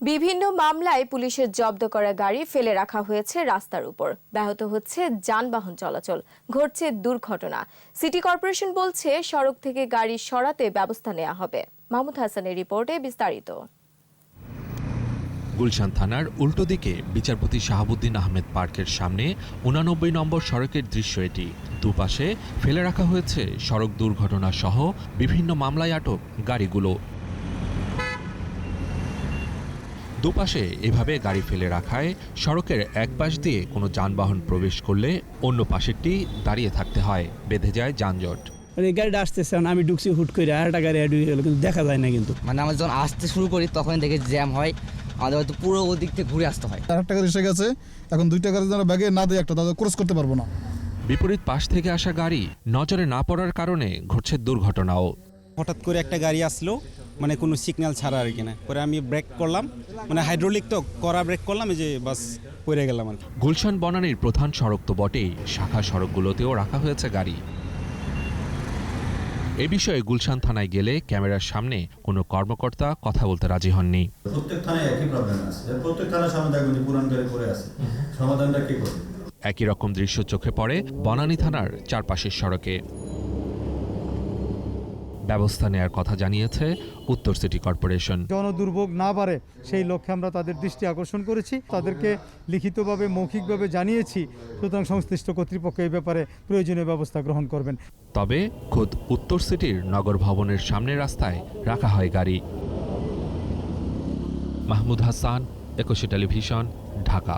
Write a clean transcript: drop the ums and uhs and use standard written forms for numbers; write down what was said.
বিভিন্ন মামলায় পুলিশের জব্দ করা গাড়ি ফেলে রাখা হয়েছে রাস্তার উপর। ব্যাহত হচ্ছে যানবাহন চলাচল, ঘটছে দুর্ঘটনা। সিটি কর্পোরেশন বলছে সড়ক থেকে গাড়ি সরাতে ব্যবস্থা নেওয়া হবে। মাহমুদ হাসানের রিপোর্টে বিস্তারিত। গুলশান থানার উল্টো দিকে বিচারপতি শাহাবুদ্দিন আহমেদ পার্কের সামনে 89 নম্বর সড়কের দৃশ্য এটি। দুপাশে ফেলে রাখা হয়েছে সড়ক দুর্ঘটনা সহ বিভিন্ন মামলায় আটক গাড়িগুলো। দুপাশে এভাবে গাড়ি ফেলে রাখায় সড়কের এক পাশ দিয়ে কোনো যানবাহন প্রবেশ করলে অন্য পাশেরটি দাঁড়িয়ে থাকতে হয়, বেঁধে যায় যানজট। এই গাড়িটা আসতেছে, আমি ঢুকছি হুট করে, আর একটা গাড়ি অ্যাড হয়ে গেল, কিন্তু দেখা যায় না। কিন্তু আমরা যখন আসতে শুরু করি তখন দেখে জ্যাম হয়, আমাদের হয়তো পুরো ওদিক থেকে ঘুরে আসতে হয়। আরেকটা গাড়ি এসে গেছে, এখন দুইটা গাড়ি যারা ব্যাগে না দেয় একটা তাদের ক্রস করতে পারবো না। বিপরীত পাশ থেকে আসা গাড়ি নজরে না পড়ার কারণে ঘটছে দুর্ঘটনাও। হঠাৎ করে একটা গাড়ি আসলো, মানে কোনো সিগন্যাল ছাড়া আর কি না, পরে আমি ব্রেক করলাম, মানে হাইড্রোলিক তো করা ব্রেক করলাম, এই যে বাস পড়ে গেলাম আর কি। গুলশান বনানীর প্রধান সড়ক তো বটেই, শাখা সড়কগুলোতেও রাখা হয়েছে গাড়ি। এ বিষয়ে গুলশান থানায় গেলে ক্যামেরার সামনে কোনো কর্মকর্তা কথা বলতে রাজি হননি। প্রত্যেক থানায় একই প্রবলেম আছে, প্রত্যেক থানার সামনে দেখবেন পুরান গাড়ি পড়ে আছে, সমাধানটা কি করবে? একই রকম দৃশ্য চোখে পড়ে বনানী থানার চারপাশের সড়কে। ব্যবস্থা নেয়ার কথা জানিয়েছে উত্তর সিটি কর্পোরেশন। জনদুর্ভোগ না বাড়ে সেই লক্ষ্যে আমরা তাদের দৃষ্টি আকর্ষণ করেছি, তাদেরকে লিখিতভাবে মৌখিকভাবে জানিয়েছি। সুতরাং সংশ্লিষ্ট কর্তৃপক্ষ এই ব্যাপারে প্রয়োজনীয় ব্যবস্থা গ্রহণ করবেন। তবে খোদ উত্তর সিটির নগর ভবনের সামনের রাস্তায় রাখা হয় গাড়ি। মাহমুদ হাসান, একুশে টেলিভিশন, ঢাকা।